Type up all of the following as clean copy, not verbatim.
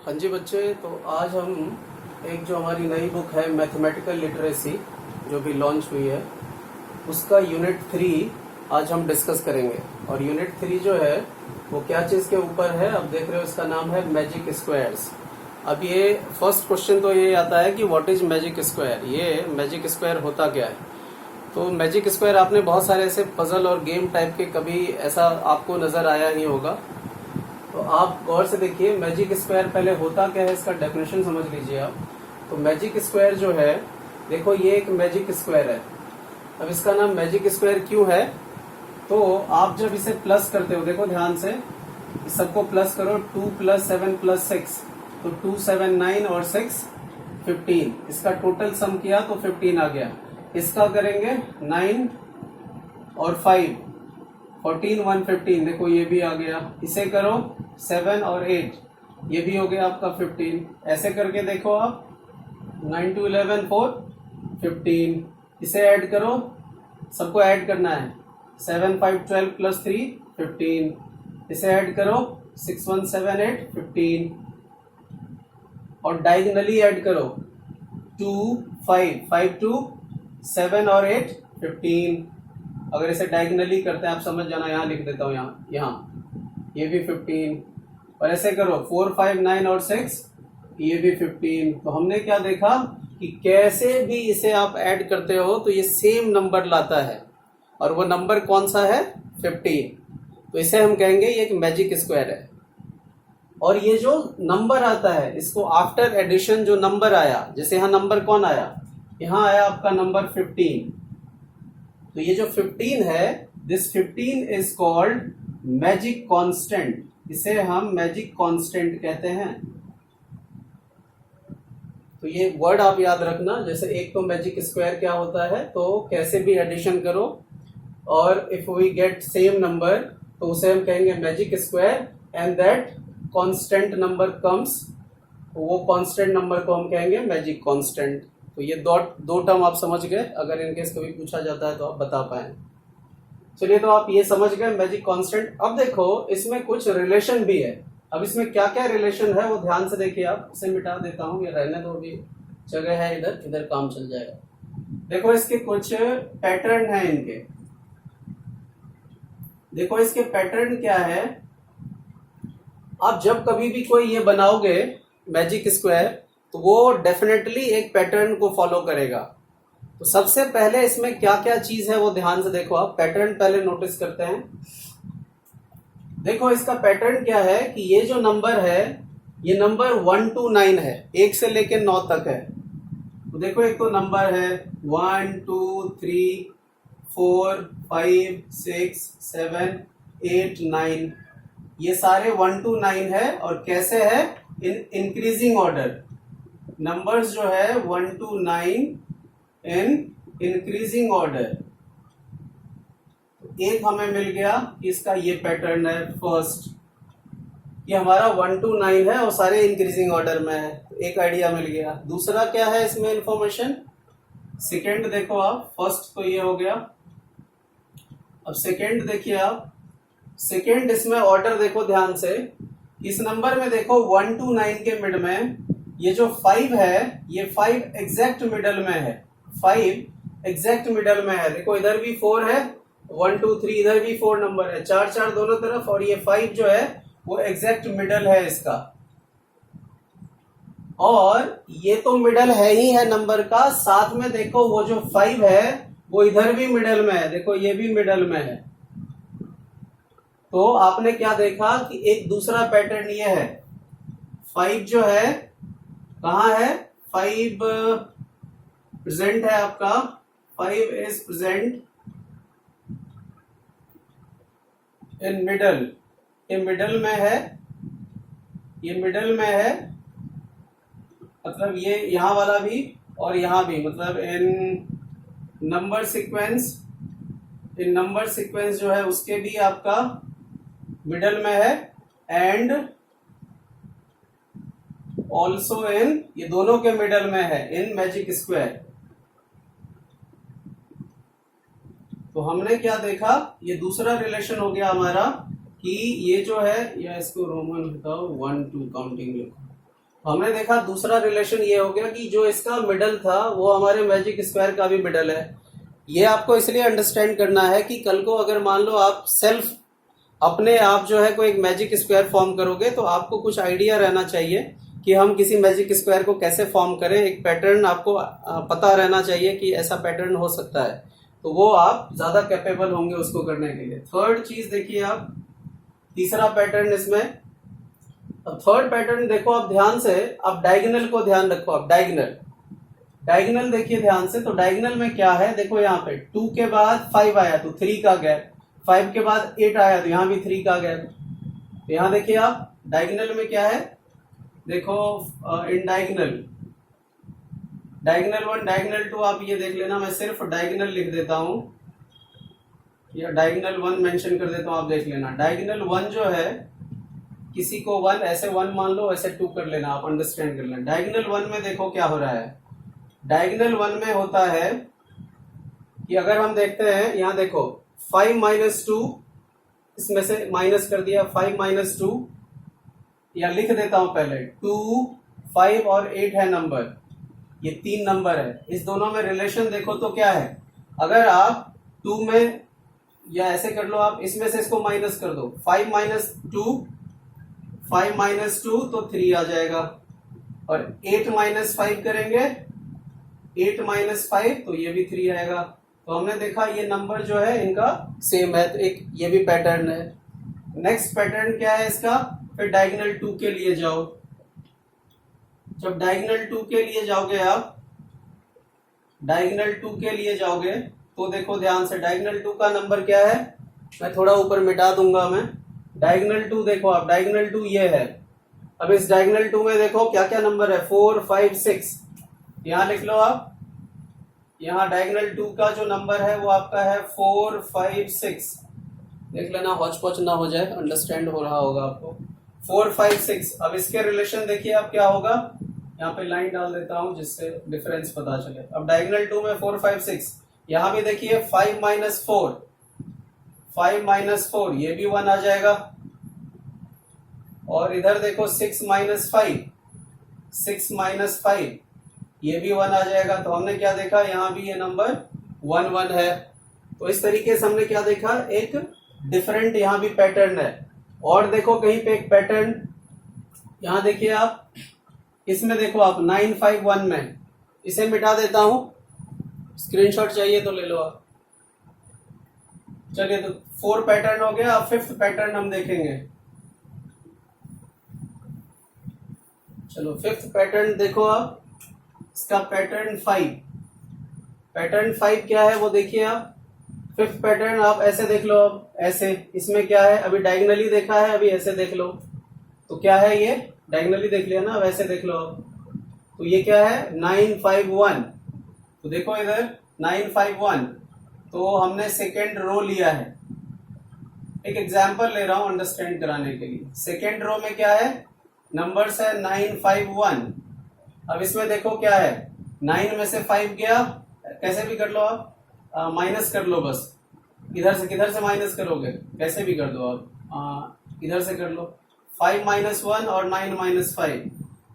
हाँ जी बच्चे, तो आज हम एक जो हमारी नई बुक है मैथमेटिकल लिटरेसी जो भी लॉन्च हुई है उसका यूनिट 3 आज हम डिस्कस करेंगे। और यूनिट 3 जो है वो क्या चीज़ के ऊपर है, अब देख रहे हो, इसका नाम है मैजिक स्क्वायर्स। अब ये फर्स्ट क्वेश्चन तो ये आता है कि व्हाट इज मैजिक स्क्वायर, ये मैजिक स्क्वायर होता क्या है। तो मैजिक स्क्वायर आपने बहुत सारे ऐसे पजल और गेम टाइप के कभी ऐसा आपको नजर आया ही होगा। तो आप गौर से देखिए, मैजिक स्क्वायर पहले होता क्या है, इसका डेफिनेशन समझ लीजिए आप। तो मैजिक स्क्वायर जो है, देखो ये एक मैजिक स्क्वायर है। अब इसका नाम मैजिक स्क्वायर क्यों है, तो आप जब इसे प्लस करते हो, देखो ध्यान से, इस सबको प्लस करो, 2 + 7 + 6, तो 2 7 9 और 6 15। इसका टोटल सम किया तो 15 आ गया। इसका करेंगे 9 और 5 14 115, देखो ये भी आ गया। इसे करो 7 और 8, ये भी हो गया आपका 15। ऐसे करके देखो आप, 9 2 11 4 15। इसे ऐड करो, सबको ऐड करना है, 7 5 12 + 3 15। इसे ऐड करो, 6 1 7 8 15। और डायगोनली ऐड करो, 2 5 5 2 7 और 8 15। अगर इसे डायगोनली करते हैं, आप समझ जाना, यहाँ लिख देता हूँ, यहाँ ये भी 15। और ऐसे करो, 4 5 9 और 6, ये भी 15। तो हमने क्या देखा कि कैसे भी इसे आप ऐड करते हो तो ये सेम नंबर लाता है, और वो नंबर कौन सा है, 15। तो इसे हम कहेंगे ये एक मैजिक स्क्वायर है। और ये जो नंबर आता है, इसको आफ्टर एडिशन जो नंबर आया, जैसे यहाँ नंबर कौन आया, यहाँ आया आपका नंबर 15। तो ये जो 15 है, this 15 is called magic constant. इसे हम मैजिक कांस्टेंट कहते हैं। तो ये वर्ड आप याद रखना, जैसे एक तो मैजिक स्क्वायर क्या होता है, तो कैसे भी एडिशन करो और if we get same number तो उसे हम कहेंगे magic square, and that constant number comes, वो कांस्टेंट नंबर को हम कहेंगे मैजिक कांस्टेंट। तो ये दो टर्म आप समझ गए, अगर इनकेस कभी पूछा जाता है तो आप बता पाए। चलिए, तो आप ये समझ गए मैजिक कांस्टेंट। अब देखो इसमें कुछ रिलेशन भी है। अब इसमें क्या क्या रिलेशन है वो ध्यान से देखिए आप। इसे मिटा देता हूँ, ये रहने दो, भी जगह है इधर, इधर काम चल जाएगा। देखो इसके कुछ पैटर्न है इनके। देखो इसके पैटर्न क्या है, आप जब कभी भी कोई ये बनाओगे मैजिक स्क्वायर तो वो डेफिनेटली एक पैटर्न को फॉलो करेगा। तो सबसे पहले इसमें क्या क्या चीज है वो ध्यान से देखो आप। पैटर्न पहले नोटिस करते हैं। देखो इसका पैटर्न क्या है कि ये जो नंबर है, ये नंबर 1 to 9 है, 1 से लेकर 9 तक है। तो देखो एक तो नंबर है 1 2 3 4 5 6 7 8 9, ये सारे 1 to 9 है। और कैसे है, इन इंक्रीजिंग ऑर्डर। नंबर्स जो है 1 to 9 इन इंक्रीजिंग ऑर्डर। एक हमें मिल गया कि इसका ये पैटर्न है फर्स्ट, ये हमारा 1 to 9 है और सारे इंक्रीजिंग ऑर्डर में है, तो एक आइडिया मिल गया। दूसरा क्या है इसमें इंफॉर्मेशन, सेकेंड देखो आप, फर्स्ट तो ये हो गया। अब सेकेंड देखिए आप, सेकेंड इसमें ऑर्डर देखो ध्यान से। इस नंबर में देखो 1 to 9 के मिड में ये जो 5 है, ये 5 एग्जैक्ट मिडल में है, 5 एग्जैक्ट मिडल में है। देखो इधर भी 4 है, 1 2 3, इधर भी 4 नंबर है, 4 4 दोनों तरफ, और ये 5 जो है वो एग्जैक्ट मिडल है इसका। और ये तो मिडल है ही है नंबर का, साथ में देखो वो जो 5 है वो इधर भी मिडल में है, देखो ये भी मिडल में है। तो आपने क्या देखा कि एक दूसरा पैटर्न ये है, 5 जो है कहाँ है, 5 प्रेजेंट है आपका, 5 इज प्रेजेंट इन मिडल, ये मिडल में है, ये मिडल में है, मतलब ये यहां वाला भी और यहां भी, मतलब इन नंबर सीक्वेंस, इन नंबर सीक्वेंस जो है उसके भी आपका मिडल में है, एंड ऑल्सो इन, ये दोनों के मिडल में है, इन मैजिक स्क्वायर। तो हमने क्या देखा, ये दूसरा रिलेशन हो गया हमारा कि ये जो है, या इसको रोमन बताओ 1 2 काउंटिंग लिखो, हमने देखा दूसरा रिलेशन ये हो गया कि जो इसका मिडल था वो हमारे मैजिक स्क्वायर का भी मिडल है। ये आपको इसलिए अंडरस्टैंड करना है कि कल को अगर मान लो आप सेल्फ अपने आप जो है कोई एक मैजिक स्क्वायर फॉर्म करोगे तो आपको कुछ आइडिया रहना चाहिए कि हम किसी मैजिक स्क्वायर को कैसे फॉर्म करें। एक पैटर्न आपको पता रहना चाहिए कि ऐसा पैटर्न हो सकता है, तो वो आप ज्यादा कैपेबल होंगे उसको करने के लिए। थर्ड चीज देखिए आप, तीसरा पैटर्न इसमें। अब थर्ड पैटर्न देखो आप ध्यान से, आप डायगोनल को ध्यान रखो। आप डायगोनल देखिए ध्यान से। तो डायगोनल में क्या है, देखो यहाँ पे 2 के बाद 5 आया तो 3 का गैप, 5 के बाद 8 आया तो यहाँ भी 3 का गैप। तो यहाँ देखिए आप डायगोनल में क्या है, देखो इन डायगोनल 1 डायगोनल 2 आप ये देख लेना। मैं सिर्फ डायगोनल लिख देता हूं या डायगोनल 1 मेंशन कर देता हूं, आप देख लेना। डायगोनल 1 जो है, किसी को 1 ऐसे 1 मान लो, ऐसे 2 कर लेना, आप अंडरस्टैंड कर लेना। डायगोनल 1 में देखो क्या हो रहा है। डायगोनल 1 में होता है कि अगर हम देखते हैं यहाँ देखो 5 माइनस 2, इसमें से माइनस कर दिया 5 माइनस 2, या लिख देता हूं पहले 2, 5 और 8 है नंबर, ये 3 नंबर है। इस दोनों में रिलेशन देखो तो क्या है, अगर आप 2 में, या ऐसे कर लो आप, इसमें से इसको माइनस कर दो, 5 माइनस 2 तो 3 आ जाएगा, और 8 माइनस 5 करेंगे, 8 माइनस 5 तो ये भी 3 आएगा। तो हमने देखा ये नंबर जो है इनका सेम है, तो एक ये भी पैटर्न है। नेक्स्ट पैटर्न क्या है इसका, फिर डायगोनल 2 के लिए जाओ। जब डायगोनल 2 के लिए जाओगे आप, डायगोनल 2 के लिए जाओगे तो देखो ध्यान से, डायगोनल 2 का नंबर क्या है, मैं थोड़ा ऊपर मिटा दूंगा मैं। डायगोनल 2 देखो आप, डायगोनल 2 ये है। अब इस डायगोनल 2 में देखो क्या क्या नंबर है, 4, 5, 6, यहां लिख लो आप। यहाँ डायगोनल 2 का जो नंबर है वो आपका है 4, 5, 6। देख लेना हौच पौच ना हो जाए, अंडरस्टैंड हो रहा होगा आपको। 4, 5, 6। अब इसके रिलेशन देखिए अब क्या होगा, यहाँ पे लाइन डाल देता हूं जिससे डिफरेंस पता चले। अब डायगोनल 2 में 4, 5, 6, यहाँ भी देखिए 5 माइनस 4, 5 माइनस 4, ये भी 1 आ जाएगा। और इधर देखो 6 माइनस 5, 6 माइनस 5, ये भी 1 आ जाएगा। तो हमने क्या देखा, यहाँ भी ये नंबर 1, 1 है। तो इस तरीके से हमने क्या देखा, एक डिफरेंट यहाँ भी पैटर्न है। और देखो कहीं पे एक पैटर्न, यहाँ देखिए आप, इसमें देखो आप 9, 5, 1 में, इसे मिटा देता हूं, स्क्रीनशॉट चाहिए तो ले लो आप। चलिए तो 4 पैटर्न हो गया। अब 5th पैटर्न हम देखेंगे। चलो 5th पैटर्न देखो आप, इसका पैटर्न 5। पैटर्न 5 क्या है वो देखिए आप। 5th पैटर्न आप ऐसे देख लो, अब ऐसे, इसमें क्या है, अभी डायगोनली देखा है, अभी ऐसे देख लो तो क्या है, ये डायगोनली देख लिया ना, अब ऐसे देख लो आप। तो ये क्या है, 9, 5, 1। तो देखो इधर 9, 5, 1, तो हमने सेकेंड रो लिया है। एक एग्जाम्पल ले रहा हूं अंडरस्टैंड कराने के लिए। सेकेंड रो में क्या है, नंबर्स है 9, 5, 1। अब इसमें देखो क्या है, 9 में से 5 गया, कैसे भी कर लो आप, माइनस कर लो बस, इधर से किधर से माइनस करोगे, कैसे भी कर दो आप, इधर से कर लो। 5 माइनस 1 और 9 माइनस 5,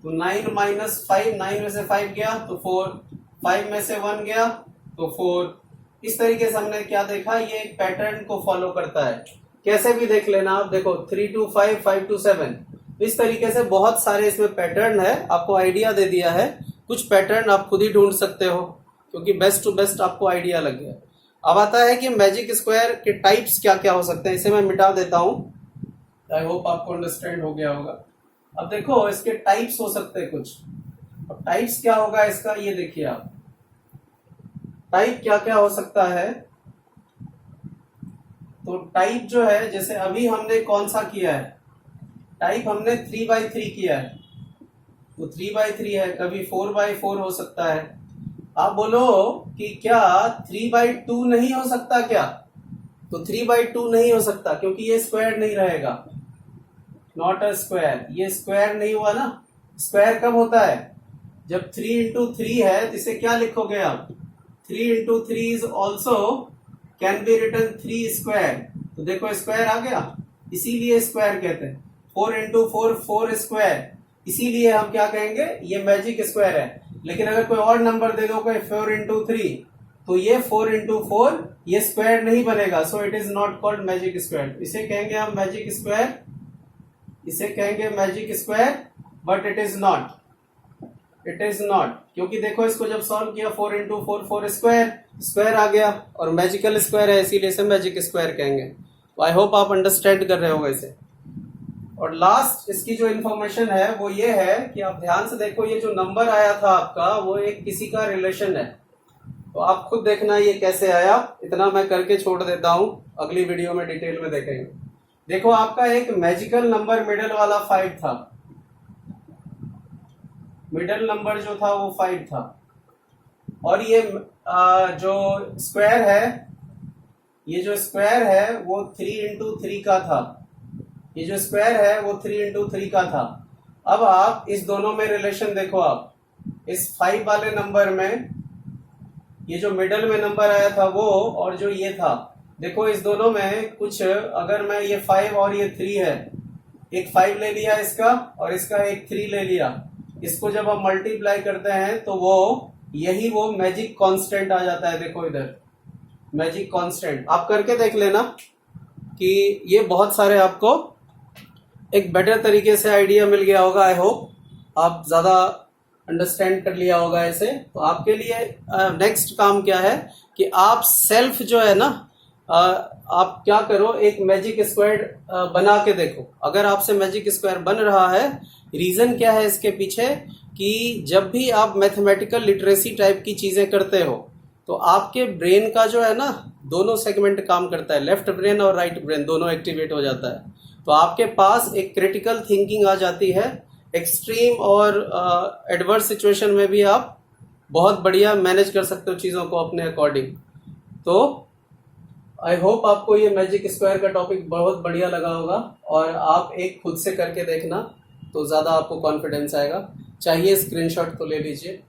तो 9 माइनस 5, 9 में से 5 गया तो 4, 5 में से 1 गया तो 4। इस तरीके से हमने क्या देखा, ये एक पैटर्न को फॉलो करता है। कैसे भी देख लेना आप, देखो 3 to 5, 5 to 7, इस तरीके से बहुत सारे इसमें पैटर्न है। आपको आइडिया दे दिया है, कुछ पैटर्न आप खुद ही ढूंढ सकते हो क्योंकि बेस्ट टू बेस्ट आपको आइडिया लग गया। अब आता है कि मैजिक स्क्वायर के टाइप्स क्या क्या हो सकते हैं। इसे मैं मिटा देता हूं, आई होप आपको अंडरस्टैंड हो गया होगा। अब देखो इसके टाइप्स हो सकते हैं कुछ। अब टाइप्स क्या होगा इसका, ये देखिए आप, टाइप क्या क्या हो सकता है। तो टाइप जो है, जैसे अभी हमने कौन सा किया है, टाइप हमने 3x3 किया है, तो 3x3 है। कभी 4x4 हो सकता है। आप बोलो कि क्या 3x2 नहीं हो सकता क्या, तो 3x2 नहीं हो सकता क्योंकि ये स्क्वायर नहीं रहेगा, नॉट अ स्क्वायर, ये स्क्वायर नहीं हुआ ना। स्क्वायर कब होता है, जब 3 into 3 है, तो इसे क्या लिखोगे आप, 3 into 3 is also can be written 3 square. तो देखो स्क्वायर आ गया, इसीलिए स्क्वायर कहते हैं। 4 into 4 4 स्क्वायर, इसीलिए हम क्या कहेंगे, ये मैजिक स्क्वायर है। लेकिन अगर कोई और नंबर दे दो, कोई 4 इंटू 3, तो ये 4 इंटू 4 ये स्क्वायर नहीं बनेगा, so it is not called magic square. इसे कहेंगे हम मैजिक स्क्वायर, इसे कहेंगे magic square, but it is not, it is not. क्योंकि देखो इसको जब सॉल्व किया 4 इंटू 4 4 स्क्वायर, स्क्वायर आ गया और मैजिकल स्क्वायर है, इसीलिए इसे मैजिक स्क्वायर कहेंगे। तो आई होप आप अंडरस्टैंड कर रहे होगे इसे। और लास्ट इसकी जो इन्फॉर्मेशन है वो ये है कि आप ध्यान से देखो, ये जो नंबर आया था आपका वो एक किसी का रिलेशन है। तो आप खुद देखना ये कैसे आया, इतना मैं करके छोड़ देता हूं, अगली वीडियो में डिटेल में देखेंगे। देखो आपका एक मैजिकल नंबर मिडल वाला 5 था, मिडल नंबर जो था वो 5 था, और ये जो स्क्वायर है, ये जो स्क्वायर है वो 3 इंटू 3 का था, ये जो स्क्वायर है वो 3 इंटू 3 का था। अब आप इस दोनों में रिलेशन देखो, आप इस 5 वाले नंबर में ये जो मिडल में नंबर आया था वो, और जो ये था, देखो इस दोनों में कुछ, अगर मैं ये 5 और ये 3 है, एक 5 ले लिया इसका और इसका एक 3 ले लिया, इसको जब आप मल्टीप्लाई करते हैं तो वो यही वो मैजिक कांस्टेंट आ जाता है। देखो इधर मैजिक कांस्टेंट, आप करके देख लेना कि ये बहुत सारे आपको एक बेटर तरीके से आइडिया मिल गया होगा। आई होप आप ज्यादा अंडरस्टैंड कर लिया होगा इसे। तो आपके लिए नेक्स्ट काम क्या है कि आप सेल्फ जो है ना, आप क्या करो, एक मैजिक स्क्वायर बना के देखो। अगर आपसे मैजिक स्क्वायर बन रहा है, रीजन क्या है इसके पीछे, कि जब भी आप मैथमेटिकल लिटरेसी टाइप की चीजें करते हो तो आपके ब्रेन का जो है ना, दोनों सेगमेंट काम करता है, लेफ्ट ब्रेन और राइट ब्रेन दोनों एक्टिवेट हो जाता है। तो आपके पास एक क्रिटिकल थिंकिंग आ जाती है, एक्सट्रीम और एडवर्स सिचुएशन में भी आप बहुत बढ़िया मैनेज कर सकते हो चीज़ों को अपने अकॉर्डिंग। तो आई होप आपको ये मैजिक स्क्वायर का टॉपिक बहुत बढ़िया लगा होगा, और आप एक खुद से करके देखना तो ज़्यादा आपको कॉन्फिडेंस आएगा। चाहिए स्क्रीनशॉट तो ले लीजिए।